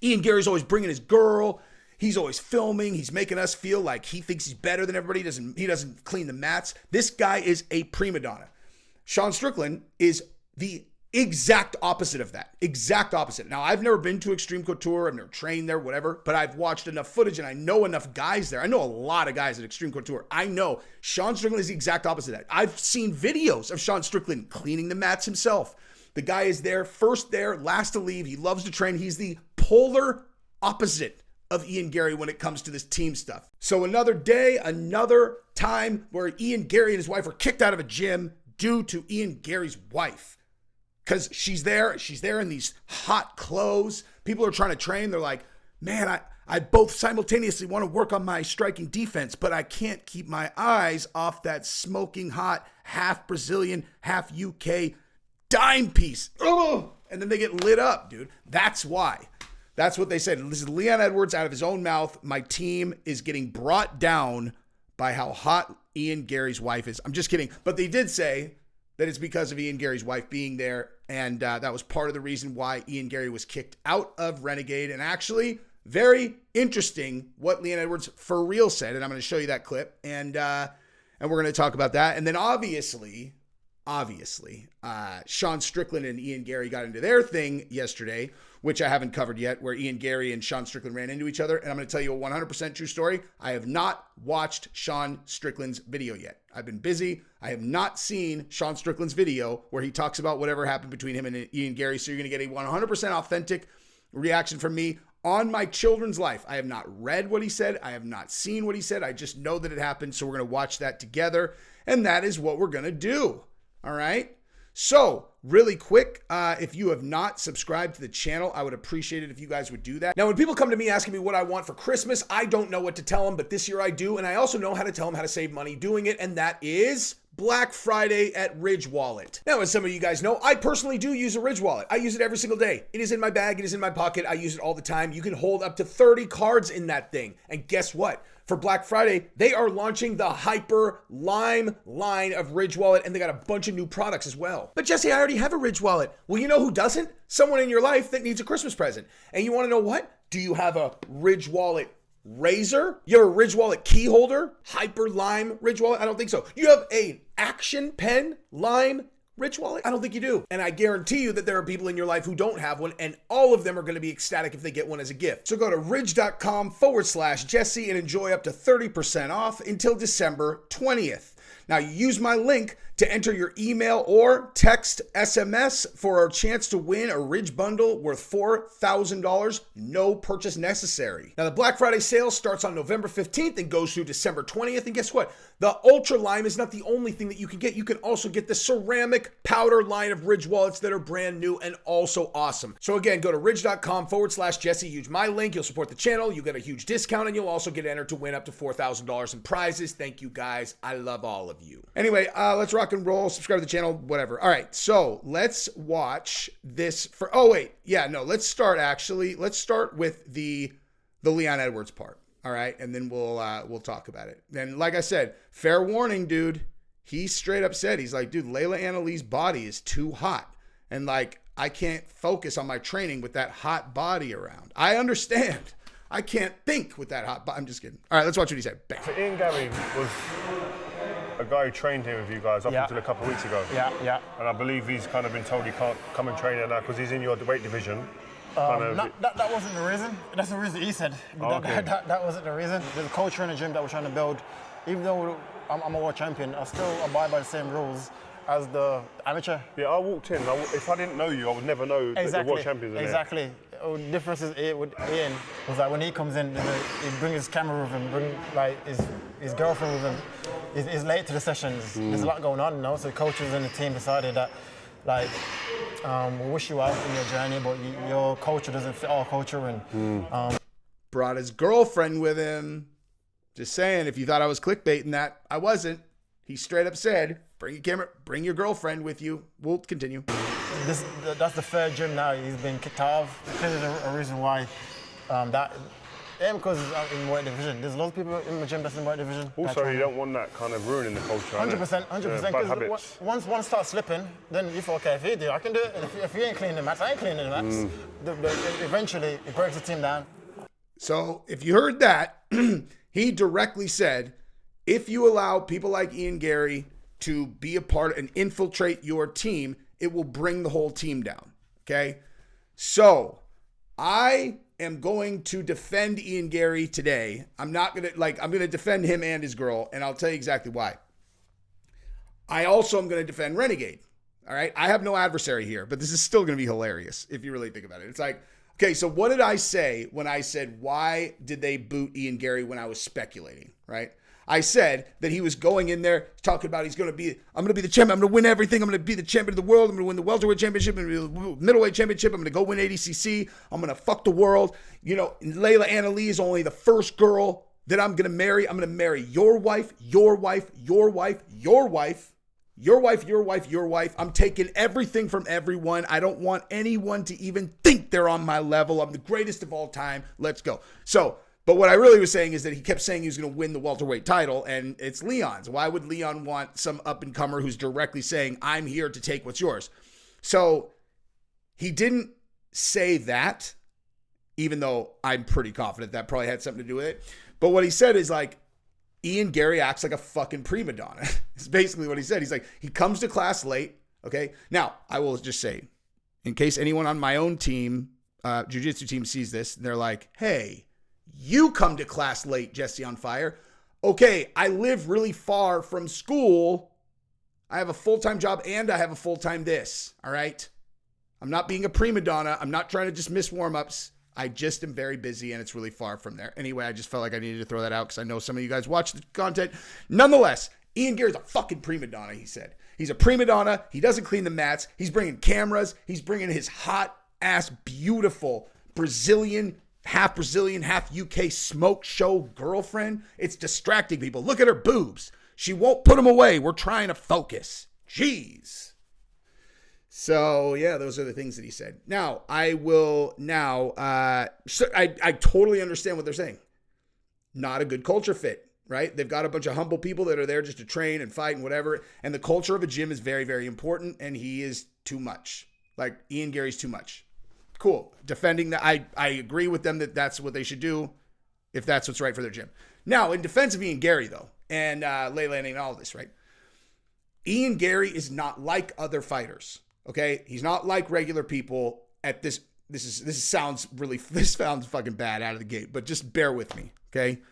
Ian Garry's always bringing his girl. He's always filming. He's making us feel like he thinks he's better than everybody. He doesn't clean the mats. This guy is a prima donna. Sean Strickland is the exact opposite of that. Exact opposite. Now, I've never been to Extreme Couture. I've never trained there, whatever. But I've watched enough footage and I know enough guys there. I know a lot of guys at Extreme Couture. I know Sean Strickland is the exact opposite of that. I've seen videos of Sean Strickland cleaning the mats himself. The guy is there, first there, last to leave. He loves to train. He's the polar opposite of Ian Garry when it comes to this team stuff. So another day, another time where Ian Garry and his wife were kicked out of a gym due to Ian Garry's wife. Because she's there in these hot clothes. People are trying to train. They're like, man, I both simultaneously want to work on my striking defense, but I can't keep my eyes off that smoking hot, half Brazilian, half UK dime piece. Oh! And then they get lit up, dude. That's why. That's what they said. This is Leon Edwards out of his own mouth. My team is getting brought down by how hot Ian Garry's wife is. I'm just kidding. But they did say that it's because of Ian Garry's wife being there. And that was part of the reason why Ian Garry was kicked out of Renegade. And actually, very interesting what Leon Edwards for real said. And I'm going to show you that clip. And we're going to talk about that. And then obviously, Sean Strickland and Ian Garry got into their thing yesterday, which I haven't covered yet, where Ian Garry and Sean Strickland ran into each other. And I'm going to tell you a 100% true story. I have not watched Sean Strickland's video yet. I've been busy. I have not seen Sean Strickland's video where he talks about whatever happened between him and Ian Garry. So you're going to get a 100% authentic reaction from me on my children's life. I have not read what he said. I have not seen what he said. I just know that it happened. So we're going to watch that together. And that is what we're going to do. All right. So really quick, if you have not subscribed to the channel, I would appreciate it if you guys would do that. Now, when people come to me asking me what I want for Christmas, I don't know what to tell them, but this year I do. And I also know how to tell them how to save money doing it. And that is Black Friday at Ridge Wallet. Now, as some of you guys know, I personally do use a Ridge Wallet. I use it every single day. It is in my bag. It is in my pocket. I use it all the time. You can hold up to 30 cards in that thing. And guess what? For Black Friday, they are launching the Hyper Lime line of Ridge Wallet, and they got a bunch of new products as well. But Jesse, I already have a Ridge Wallet. Well, you know who doesn't? Someone in your life that needs a Christmas present. And you want to know what? Do you have a Ridge Wallet razor? You have a Ridge Wallet key holder? Hyper Lime Ridge Wallet? I don't think so. You have an Action Pen Lime Ridge Wallet? I don't think you do. And I guarantee you that there are people in your life who don't have one, and all of them are going to be ecstatic if they get one as a gift. So go to ridge.com/Jesse and enjoy up to 30% off until December 20th. Now, you use my link to enter your email or text SMS for a chance to win a Ridge bundle worth $4,000, no purchase necessary. Now, the Black Friday sale starts on November 15th and goes through December 20th. And guess what? The Ultra Lime is not the only thing that you can get. You can also get the ceramic powder line of Ridge wallets that are brand new and also awesome. So again, go to ridge.com/Jesse. Use my link. You'll support the channel. You'll get a huge discount, and you'll also get entered to win up to $4,000 in prizes. Thank you, guys. I love all of you. Anyway, let's rock and roll. Subscribe to the channel, whatever. All right, so let's watch this for, let's start with the Leon Edwards part. All right, and then we'll talk about it. And like I said, fair warning, dude. He straight up said, he's like, dude, Layla Annalee's body is too hot. And like, I can't focus on my training with that hot body around. I understand. I can't think with that hot body. I'm just kidding. All right, let's watch what he said. Bang. So Ian Garry was a guy who trained here with you guys up until a couple of weeks ago. Yeah. And I believe he's kind of been told he can't come and train here now because he's in your weight division. That wasn't the reason. That's the reason he said. Okay. That wasn't the reason. There's a culture in the gym that we're trying to build. Even though I'm a world champion, I still abide by the same rules as the amateur. Yeah, I walked in. If I didn't know you, I would never know that the world champions are Exactly. The difference is with Ian was that when he comes in, he brings his camera with him, bring like his girlfriend with him. He's late to the sessions. There's a lot going on, you know. So the coaches and the team decided that, like, we wish you out in your journey, but your culture doesn't fit our culture. And brought his girlfriend with him. Just saying, if you thought I was clickbaiting that, I wasn't. He straight up said, bring your camera, bring your girlfriend with you. We'll continue. That's the third gym now he's been kicked out of. Because there's a reason why that because in white division. There's lots of people in the gym that's in white division. Also, you don't want that kind of ruining the culture. 100%. Bad habits. Once one starts slipping, then you feel, okay, if he do, I can do it. If he ain't cleaning the mats, I ain't cleaning the mats. Eventually, it breaks the team down. So if you heard that, he directly said, if you allow people like Ian Garry to be a part and infiltrate your team, it will bring the whole team down. Okay? So I am going to defend Ian Garry today. I'm going to defend him and his girl, and I'll tell you exactly why. I also am going to defend Renegade. All right? I have no adversary here, but this is still going to be hilarious if you really think about it. It's like, okay, so what did I say when I said, why did they boot Ian Garry when I was speculating, right? I said that he was going in there talking about I'm going to be the champion. I'm going to win everything. I'm going to be the champion of the world. I'm going to win the welterweight championship. I'm going to win the middleweight championship. I'm going to go win ADCC. I'm going to fuck the world. You know, Layla Anna Lee is only the first girl that I'm going to marry. I'm going to marry your wife, your wife, your wife, your wife, your wife, your wife, your wife. I'm taking everything from everyone. I don't want anyone to even think they're on my level. I'm the greatest of all time. Let's go. But what I really was saying is that he kept saying he was going to win the welterweight title, and it's Leon's. Why would Leon want some up-and-comer who's directly saying, I'm here to take what's yours? So he didn't say that, even though I'm pretty confident that probably had something to do with it. But what he said is like, Ian Garry acts like a fucking prima donna. It's basically what he said. He's like, he comes to class late, okay? Now, I will just say, in case anyone on my own team, jiu-jitsu team sees this, they're like, hey, you come to class late, Jesse on Fire. Okay, I live really far from school. I have a full-time job and I have a full-time this, all right? I'm not being a prima donna. I'm not trying to just miss warm-ups. I just am very busy and it's really far from there. Anyway, I just felt like I needed to throw that out because I know some of you guys watch the content. Nonetheless, Ian Garry's a fucking prima donna, he said. He's a prima donna. He doesn't clean the mats. He's bringing cameras. He's bringing his hot-ass, beautiful half Brazilian, half UK smoke show girlfriend. It's distracting people. Look at her boobs. She won't put them away. We're trying to focus. Jeez. So, yeah, those are the things that he said. Now, I totally understand what they're saying. Not a good culture fit, right? They've got a bunch of humble people that are there just to train and fight and whatever. And the culture of a gym is very, very important. And he is too much. Like, Ian Garry's too much. Cool. Defending that. I agree with them that that's what they should do if that's what's right for their gym. Now, in defense of Ian Garry, though, and Layla and all this, right? Ian Garry is not like other fighters, okay? He's not like regular people at this. This sounds fucking bad out of the gate, but just bear with me, okay?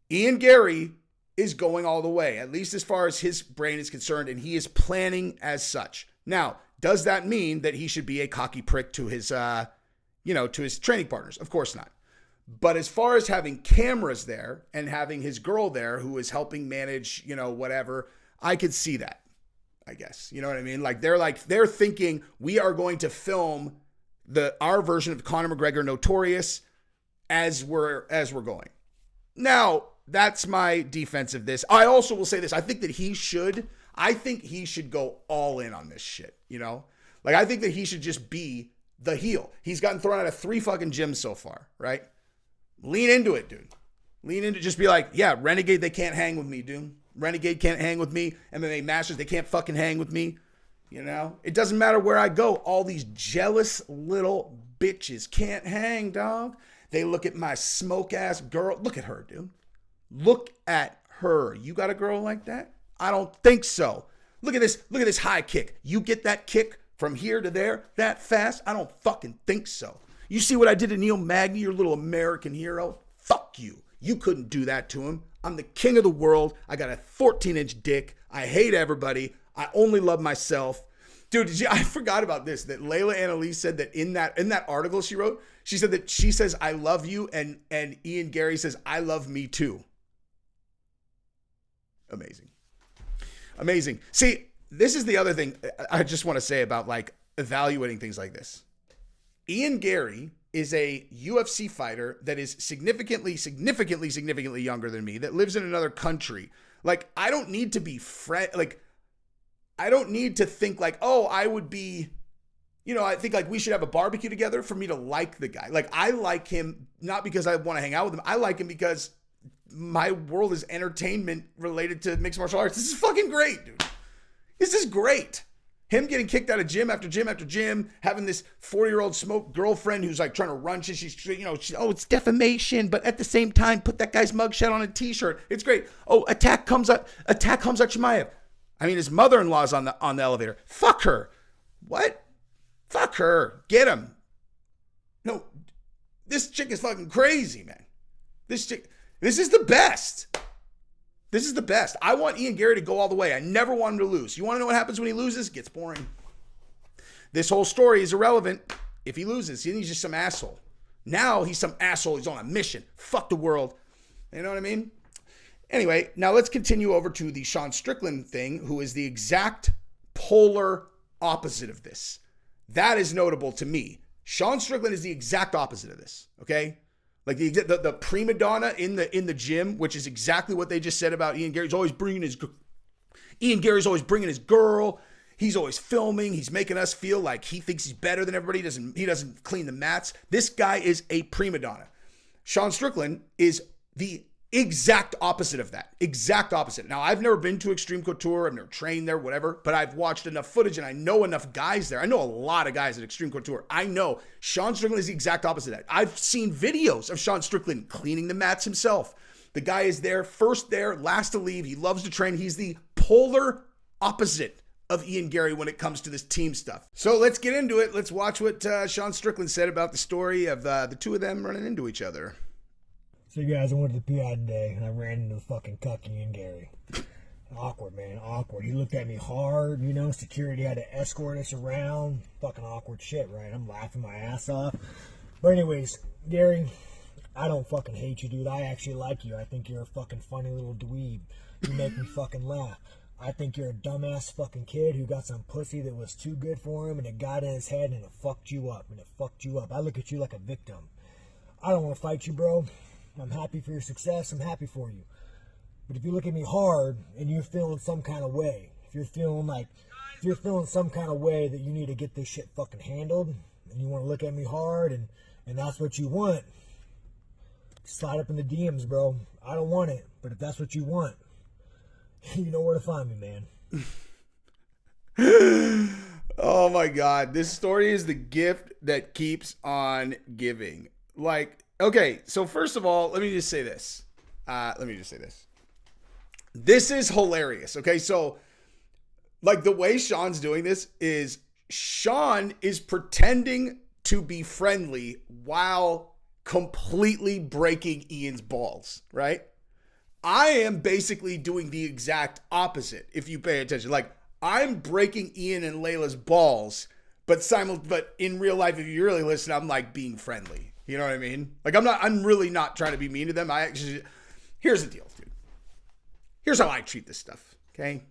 Ian Garry is going all the way, at least as far as his brain is concerned, and he is planning as such. Now, does that mean that he should be a cocky prick to his, to his training partners? Of course not. But as far as having cameras there and having his girl there who is helping manage, whatever, I could see that, I guess. You know what I mean? They're thinking we are going to film our version of Conor McGregor Notorious as we're going. Now, that's my defense of this. I also will say this. I think he should go all in on this shit, I think that he should just be the heel. He's gotten thrown out of 3 fucking gyms so far, right? Lean into it, dude. Lean into it. Just be like, yeah, Renegade, they can't hang with me, dude. Renegade can't hang with me. MMA Masters, they can't fucking hang with me. It doesn't matter where I go. All these jealous little bitches can't hang, dog. They look at my smoke-ass girl. Look at her, dude. Look at her. You got a girl like that? I don't think so. Look at this high kick. You get that kick from here to there that fast? I don't fucking think so. You see what I did to Neil Magny, your little American hero? Fuck you. You couldn't do that to him. I'm the king of the world. I got a 14-inch dick. I hate everybody. I only love myself. Dude, I forgot about this, that Layla Annalise said that in that article she wrote, she said that she says, I love you, and Ian Garry says, I love me too. Amazing. See, this is the other thing I just want to say about evaluating things like this. Ian Garry is a UFC fighter that is significantly younger than me, that lives in another country. I don't need to be I don't need to think I would be, I think we should have a barbecue together for me to like the guy. I like him not because I want to hang out with him. I like him because my world is entertainment related to mixed martial arts. This is fucking great, dude. This is great. Him getting kicked out of gym after gym after gym, having this 40-year-old smoke girlfriend who's like trying to run shit. She's, oh, it's defamation, but at the same time, put that guy's mugshot on a t-shirt. It's great. Oh, attack Hamzat Chimaev. I mean, his mother-in-law's on the elevator. Fuck her. What? Fuck her. Get him. No, this chick is fucking crazy, man. This is the best. This is the best. I want Ian Garry to go all the way. I never want him to lose. You want to know what happens when he loses? It gets boring. This whole story is irrelevant if he loses. He's just some asshole. Now he's some asshole. He's on a mission. Fuck the world. You know what I mean? Anyway, now let's continue over to the Sean Strickland thing, who is the exact polar opposite of this. That is notable to me. Sean Strickland is the exact opposite of this, okay? Like the prima donna in the gym, which is exactly what they just said about Ian Garry. Ian Garry's always bringing his girl. He's always filming. He's making us feel like he thinks he's better than everybody. He doesn't clean the mats. This guy is a prima donna. Sean Strickland is the exact opposite of that. Exact opposite. Now, I've never been to Extreme Couture. I've never trained there, whatever, but I've watched enough footage and I know enough guys there. I know a lot of guys at Extreme Couture. I know Sean Strickland is the exact opposite of that. I've seen videos of Sean Strickland cleaning the mats himself. The guy is there, first there, last to leave. He loves to train. He's the polar opposite of Ian Garry when it comes to this team stuff. So let's get into it. Let's watch what Sean Strickland said about the story of the two of them running into each other. So guys, I went to the PI today and I ran into the fucking cuck Ian Garry. Awkward, man, awkward. He looked at me hard, security had to escort us around. Fucking awkward shit, right? I'm laughing my ass off. But anyways, Gary, I don't fucking hate you, dude. I actually like you. I think you're a fucking funny little dweeb. You make me fucking laugh. I think you're a dumbass fucking kid who got some pussy that was too good for him and it got in his head and it fucked you up. I look at you like a victim. I don't want to fight you, bro. I'm happy for your success. I'm happy for you. But if you look at me hard and you're feeling some kind of way, if you're feeling some kind of way that you need to get this shit fucking handled and you want to look at me hard and that's what you want, slide up in the DMs, bro. I don't want it, but if that's what you want, you know where to find me, man. Oh my God. This story is the gift that keeps on giving. Okay, so first of all, let me just say this. This is hilarious, okay? So, the way Sean's doing this is Sean is pretending to be friendly while completely breaking Ian's balls, right? I am basically doing the exact opposite, if you pay attention. I'm breaking Ian and Layla's balls, but in real life, if you really listen, I'm being friendly. You know what I mean? I'm really not trying to be mean to them. Here's the deal, dude. Here's how I treat this stuff, okay?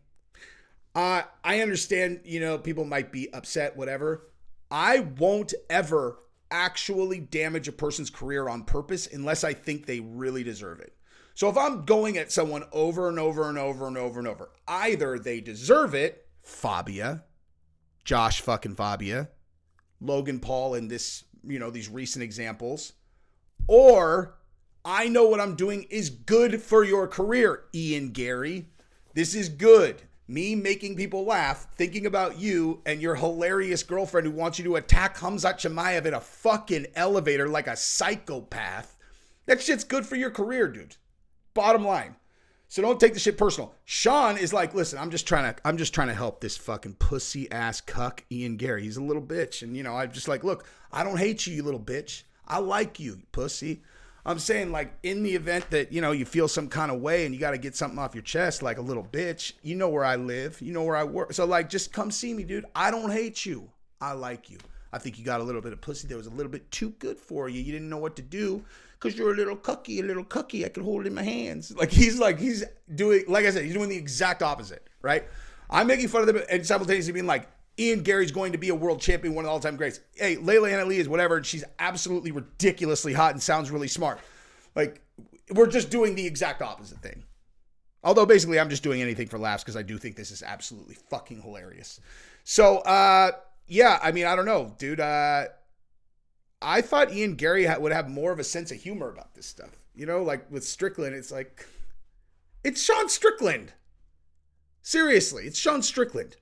I understand, people might be upset, whatever. I won't ever actually damage a person's career on purpose unless I think they really deserve it. So if I'm going at someone over and over and over and over and over, either they deserve it, Fabia, Josh fucking Fabia, Logan Paul in this, these recent examples, or I know what I'm doing is good for your career, Ian Garry. This is good. Me making people laugh, thinking about you and your hilarious girlfriend who wants you to attack Hamzat Chimaev in a fucking elevator like a psychopath. That shit's good for your career, dude. Bottom line. So don't take the shit personal. Sean is listen, I'm just trying to help this fucking pussy ass cuck Ian Garry. He's a little bitch. And I'm just look, I don't hate you, you little bitch. I like you, pussy. I'm saying in the event that, you feel some kind of way and you got to get something off your chest like a little bitch, you know where I live, you know where I work. So just come see me, dude. I don't hate you. I like you. I think you got a little bit of pussy that was a little bit too good for you. You didn't know what to do. Because you're a little cucky. I can hold it in my hands. He's doing, like I said, he's doing the exact opposite, right? I'm making fun of them and simultaneously being Ian Garry's going to be a world champion, one of the all-time greats. Hey, Layla Anna Lee is whatever, and she's absolutely ridiculously hot and sounds really smart. We're just doing the exact opposite thing. Although, basically, I'm just doing anything for laughs because I do think this is absolutely fucking hilarious. So, yeah, I mean, I don't know, dude. I thought Ian Garry would have more of a sense of humor about this stuff. You know, like with Strickland, it's like, it's Sean Strickland. Seriously, it's Sean Strickland.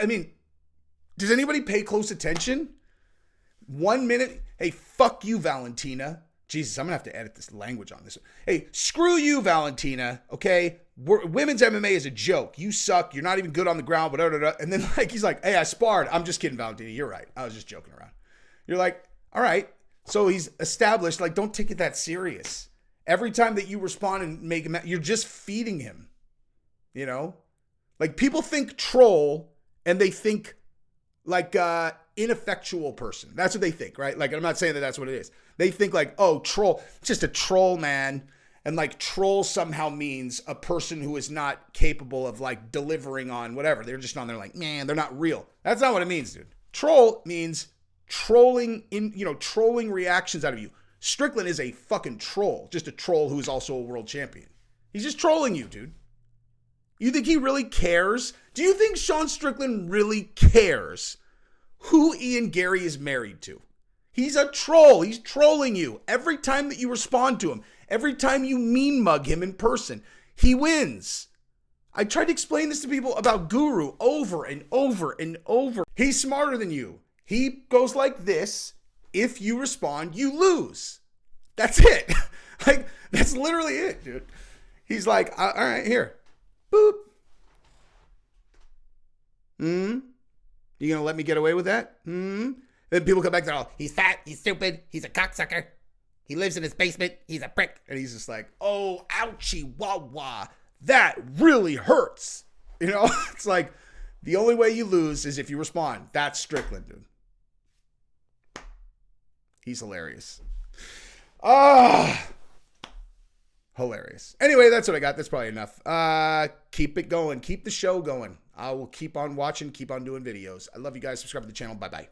I mean, does anybody pay close attention? 1 minute, hey, fuck you, Valentina. Jesus, I'm going to have to edit this language on this. Hey, screw you, Valentina, okay? Women's MMA is a joke. You suck. You're not even good on the ground, but and then like he's like, hey, I sparred. I'm just kidding, Valentina. You're right. I was just joking around. You're like, all right. So he's established, like, don't take it that serious. Every time that you respond and make him, you're just feeding him, you know? Like, people think troll and they think like ineffectual person. That's what they think, right? Like, I'm not saying that that's what it is. They think like, oh, troll, it's just a troll, man. And like troll somehow means a person who is not capable of like delivering on whatever. They're just on there like, man, they're not real. That's not what it means, dude. Troll means trolling trolling reactions out of you. Strickland is a fucking troll, just a troll who's also a world champion. He's just trolling you, dude. You think he really cares? Do you think Sean Strickland really cares who Ian Garry is married to? He's a troll. He's trolling you. Every time that you respond to him, every time you mean mug him in person, he wins. I tried to explain this to people about Guru over and over and over. He's smarter than you. He goes like this. If you respond, you lose. That's it. Like, that's literally it, dude. He's like, all right, here. Boop. You gonna let me get away with that? Then people come back to, oh, he's fat, he's stupid, he's a cocksucker, he lives in his basement, he's a prick. And he's just like, oh, ouchie, wah, wah, that really hurts. You know, it's like, the only way you lose is if you respond. That's Strickland, dude. He's hilarious. Hilarious. Anyway, that's what I got. That's probably enough. Keep it going. Keep the show going. I will keep on watching, keep on doing videos. I love you guys. Subscribe to the channel. Bye-bye.